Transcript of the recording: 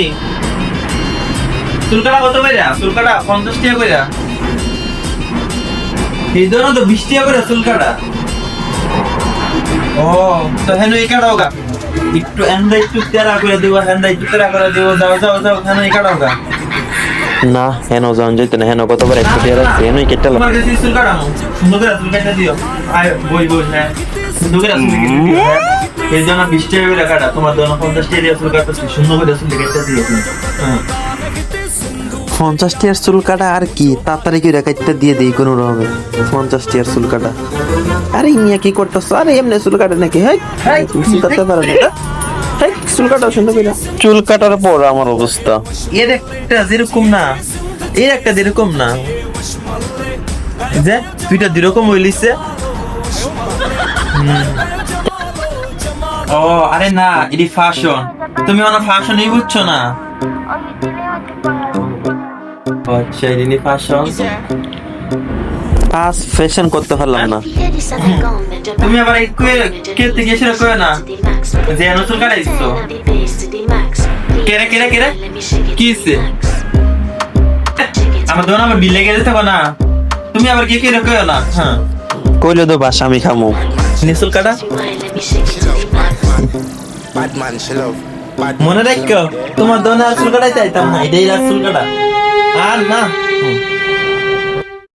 তুমি চুল কাটা কত কইরা? চুল কাটা 50 টাকা কইরা। এই ধরো তো 20 টাকা করে চুল কাটা। ও তো হেন এই কাটাও গা, একটু এন্ডা একটু তেরা করে দিব, হেন্ডা একটু তেরা করে দিব। যাও যাও যাও, হেন এই কাটাও গা। না হেন যাওয়ান যাইতো না, হেন কতবার একটু দিয়ে রাখছি, হেনই কেটে তোমার কাছে চুল কাটামো, সুন্দর করে চুল কাটা দিও। আয় বই বই, হ্যাঁ সুন্দর করে চুল কেটে দিও। এই জন্য 20 টাকা করে কাটা, তোমার জন্য 50 টাকা দিয়ে চুল কাটতেছি, সুন্দর করে চুল কেটে দিও তুমি। হ্যাঁ 50 টিয়ার চুল কাটা আর কি, তাড়াতাড়ি করে কাটতে দিয়ে দিই কোনো রকমে। 50 টিয়ার চুল কাটা, আরে মিয়া কি করতেছ? আরে এমনি চুল কাটে নাকি? হ্যাঁ চুল কাটতে পারে না, হ্যাঁ চুল কাটা সুন্দর করে। চুল কাটার পর আমার অবস্থা এর একটা যেরকম না, এর একটা যেরকম না, যে দুইটা যেরকম হইলিছে। ও আরে না, এটি ফ্যাশন, তুমি মানে ফ্যাশনই বুঝছো না। আচ্ছা এটি ফ্যাশন, আজ ফ্যাশন করতে পারলাম না। তুমি আবার কে থেকে এসে কই না যে নতুন কাটাইছো? কেরে কেরে কেরে কি হইছে? আমার দোন আমার বিলে গেছে থাকো না, তুমি আবার কে কেরে কই না। হ্যাঁ কইলে তো বাসা আমি খামু। নিসুল কাটা মনে রাখো, তোমার দোন আর চুল কাটাইতে আইতাম না, এটাই চুল কাটা। আর না